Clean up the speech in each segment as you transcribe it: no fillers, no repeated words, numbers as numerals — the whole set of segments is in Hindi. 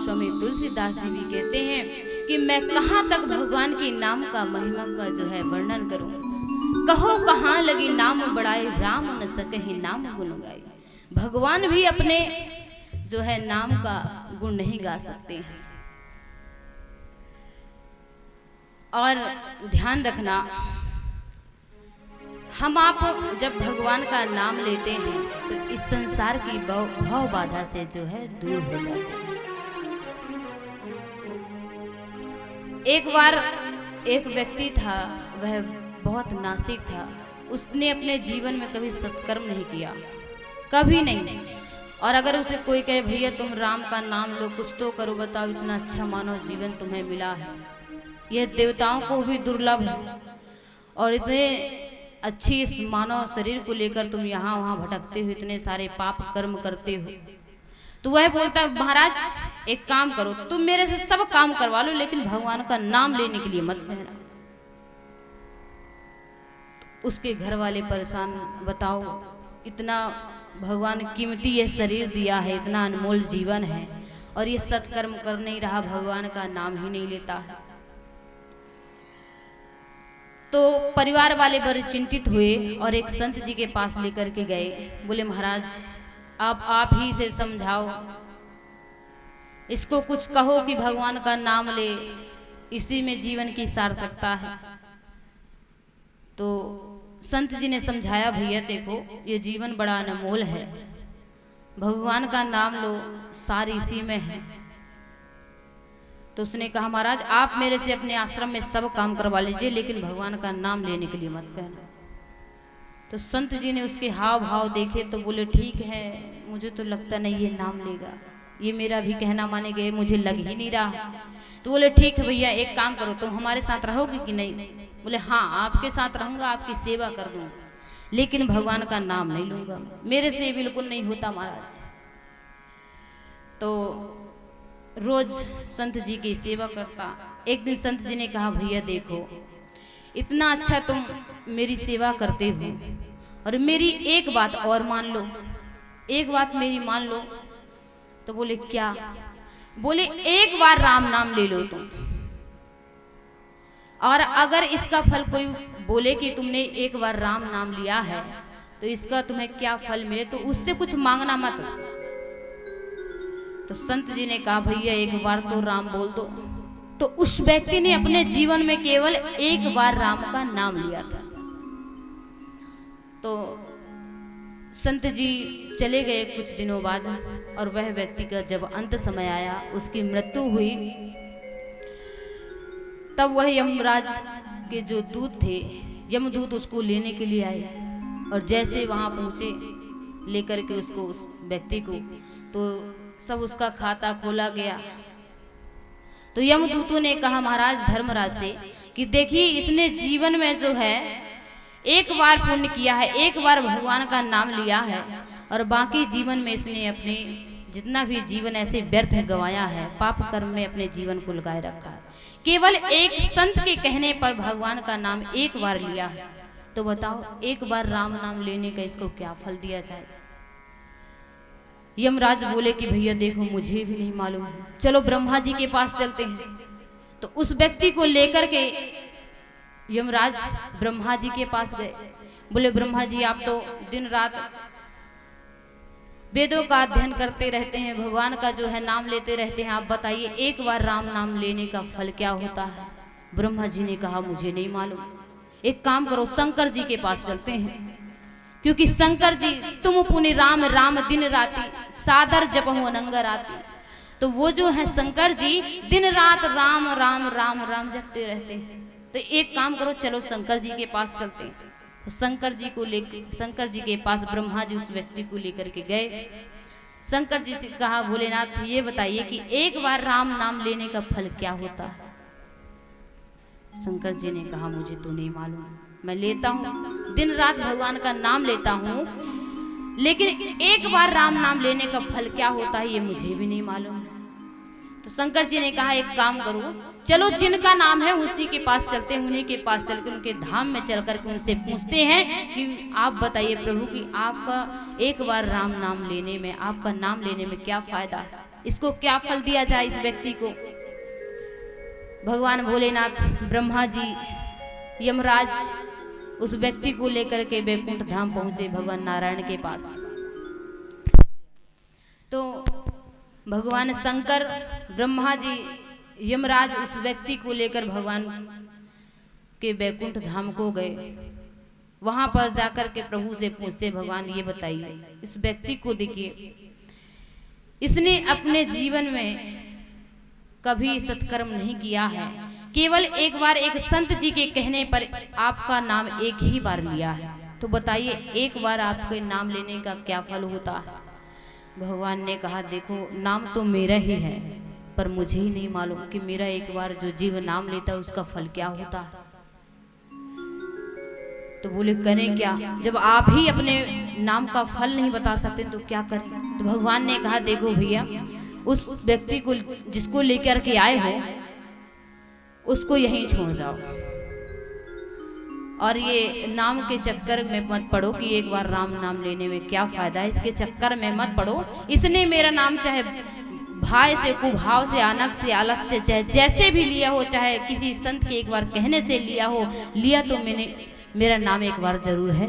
स्वामी तुलसीदास जी भी कहते हैं कि मैं कहाँ तक भगवान के नाम का महिमा का जो है वर्णन करूं। कहो कहाँ लगी नाम बढ़ाए, राम न सके ही नाम गुण गाए। भगवान भी अपने जो है नाम का गुण नहीं गा सकते हैं। और ध्यान रखना, हम आप जब भगवान का नाम लेते हैं तो इस संसार की भव बाधा से जो है दूर हो जाते हैं। एक बार एक व्यक्ति था, वह बहुत नास्तिक था। उसने अपने जीवन में कभी सत्कर्म नहीं किया, कभी नहीं। और अगर उसे कोई कहे भैया तुम राम का नाम लो, कुछ तो करो, बताओ इतना अच्छा मानव जीवन तुम्हें मिला है, यह देवताओं को भी दुर्लभ है, और इतने अच्छी इस मानव शरीर को लेकर तुम यहाँ वहाँ भटकते हो, इतने सारे पाप कर्म करते हो। तो वह बोलता है महाराज एक काम करो, तुम मेरे से सब काम करवा लो लेकिन भगवान का नाम लेने के लिए मत कहना। उसके घर वाले परेशान, बताओ इतना भगवान कीमती ये शरीर दिया है, इतना अनमोल जीवन है, और ये सत्कर्म कर नहीं रहा, भगवान का नाम ही नहीं लेता है। तो परिवार वाले बड़े चिंतित हुए और एक संत जी के पास लेकर के गए। बोले महाराज आप ही से समझाओ, इसको कुछ कहो कि भगवान का नाम ले, इसी में जीवन की सार्थकता है। तो संत जी ने समझाया भैया देखो ये जीवन बड़ा अनमोल है, भगवान का नाम लो, सार इसी में है। तो उसने कहा महाराज आप मेरे से अपने आश्रम में सब काम करवा लीजिए लेकिन भगवान का नाम लेने के लिए मत कहना। तो संत जी ने उसके हाव भाव देखे तो बोले ठीक है, मुझे तो लगता नहीं ये नाम लेगा, ये मेरा भी कहना माने गए, मुझे लग ही नहीं रहा। तो बोले ठीक है भैया एक काम करो, तुम हमारे साथ रहोगे कि नहीं? बोले हाँ आपके साथ रहूंगा, आपकी सेवा कर दूंगा, लेकिन भगवान का नाम नहीं लूंगा, मेरे से बिल्कुल नहीं होता महाराज। तो रोज संत जी की सेवा करता। एक दिन संत जी ने कहा भैया देखो इतना अच्छा तुम मेरी सेवा करते हो, और मेरी एक बात और मान लो, एक बात मेरी मान लो। तो बोले क्या? बोले एक बार राम नाम ले लो तुम, और अगर इसका फल कोई बोले कि तुमने एक बार राम नाम लिया है तो इसका तुम्हें क्या फल मिले, तो उससे कुछ मांगना मत। तो संत जी ने कहा भैया एक बार तो राम बोल दो। तो उस व्यक्ति ने अपने जीवन में केवल एक बार राम का नाम लिया था। तो संत जी चले गए कुछ दिनों बाद, और वह व्यक्ति का जब अंत समय आया, उसकी मृत्यु हुई, तब वह यमराज के जो दूत थे, यमदूत उसको लेने के लिए आए, और जैसे वहां पहुंचे लेकर के उसको, उस व्यक्ति को, तो सब उसका खाता खोला गया। तो यमदूतों ने कहा महाराज धर्मराज से कि देखिए इसने जीवन में जो है एक बार पुण्य किया है, एक बार भगवान का नाम लिया है, और बाकी जीवन में इसने अपने जितना भी जीवन ऐसे व्यर्थ गंवाया है, पाप कर्म में अपने जीवन को लगाए रखा है। केवल एक संत के कहने पर भगवान का नाम एक बार लिया है, तो बताओ एक बार राम नाम लेने का इसको क्या फल दिया जाए? यमराज बोले कि भैया देखो मुझे भी नहीं मालूम, चलो ब्रह्मा जी के पास चलते हैं। तो उस व्यक्ति को लेकर के यमराज ब्रह्मा जी के पास गए। बोले ब्रह्मा जी आप तो दिन रात वेदों का अध्ययन करते रहते हैं, भगवान का जो है नाम लेते रहते हैं, आप बताइए एक बार राम नाम लेने का फल क्या होता है? ब्रह्मा जी ने कहा मुझे नहीं मालूम, एक काम करो शंकर जी के पास चलते हैं, क्योंकि शंकर जी तुम पुनि राम राम दिन राति सादर जपहु अनंगर आती। तो वो जो है शंकर जी दिन रात राम राम राम राम जपते रहते हैं। तो एक काम करो चलो शंकर जी के पास चलते हैं। तो शंकर जी के पास ब्रह्मा जी उस व्यक्ति को लेकर के गए। शंकर जी से कहा भोलेनाथ ये बताइए कि एक बार राम नाम लेने का फल क्या होता है? शंकर जी ने कहा मुझे तो नहीं मालूम, मैं लेता हूँ दिन रात भगवान का नाम लेता हूँ, लेकिन एक बार राम नाम लेने का फल क्या होता है ये मुझे भी नहीं मालूम। तो शंकर जी ने कहा एक काम करो चलो जिनका नाम है उसी के पास चलते हैं, उन्हीं के पास चलकर उनके धाम में चल करके उनसे पूछते हैं कि आप बताइए प्रभु कि आपका एक बार राम नाम लेने में, आपका नाम लेने में क्या फायदा है? इसको क्या फल दिया जाए इस व्यक्ति को। भगवान भोलेनाथ, ब्रह्मा जी, यमराज उस व्यक्ति को लेकर के बैकुंठ धाम पहुंचे भगवान नारायण के पास। तो भगवान शंकर, ब्रह्मा जी, यमराज उस व्यक्ति को लेकर भगवान के बैकुंठ धाम को गए। वहां पर जाकर के प्रभु से पूछते, भगवान ये बताइए, इस व्यक्ति को देखिए, इसने अपने जीवन में कभी सत्कर्म नहीं किया है, केवल एक बार एक संत जी के कहने पर आपका नाम एक ही बार लिया है, तो बताइए एक बार आपके नाम लेने का क्या फल होता है। भगवान ने कहा, देखो नाम तो मेरा ही है, पर मुझे ही नहीं मालूम कि मेरा एक बार जो जीव नाम लेता है उसका फल क्या होता है। तो बोले करें क्या, जब आप ही अपने नाम का फल नहीं बता सकते तो क्या करें। तो भगवान ने कहा, देखो भैया, उस व्यक्ति को जिसको लेकर के आए हो उसको यहीं छोड़ जाओ, और ये नाम के चक्कर में मत पड़ो कि एक बार राम नाम लेने में क्या फायदा है, इसके चक्कर में मत पड़ो। इसने मेरा नाम चाहे भाई से, कुभाव से, आनक से, आलस से, चाहे जैसे भी लिया हो, चाहे किसी संत के एक बार कहने से लिया हो, लिया तो मैंने मेरा नाम एक बार जरूर है,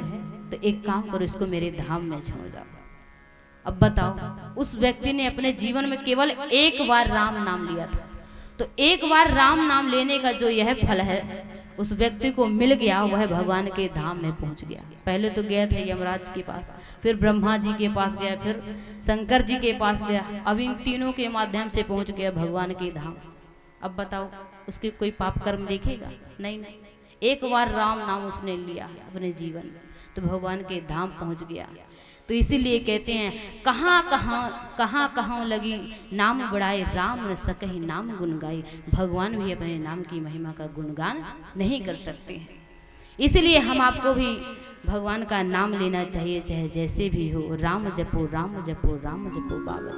तो एक काम करो, इसको मेरे धाम में छोड़ जाओ। अब बताओ, उस व्यक्ति ने अपने जीवन में केवल एक बार राम नाम लिया था, तो एक बार राम नाम लेने का जो यह फल है उस व्यक्ति को मिल गया, वह भगवान के धाम में पहुंच गया। पहले तो गया था यमराज के पास, फिर ब्रह्मा जी के पास गया, फिर शंकर जी के पास गया, अब इन तीनों के माध्यम से पहुंच गया भगवान के धाम। अब बताओ, उसके कोई पाप कर्म देखेगा? नहीं नहीं, एक बार राम नाम उसने लिया अपने जीवन में, तो भगवान के धाम पहुंच गया। तो इसीलिए कहते हैं, कहाँ कहाँ लगी नाम बढ़ाए, राम न सकहि नाम गुण गाई। भगवान भी अपने नाम की महिमा का गुणगान नहीं कर सकते हैं। इसलिए हम आपको भी भगवान का नाम लेना चाहिए, चाहे जैसे भी हो। राम जपो राम जपो राम जपो बाबा।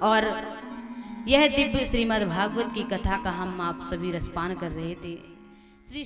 और यह दिव्य श्रीमद् भागवत की कथा का हम आप सभी रसपान कर रहे थे। श्री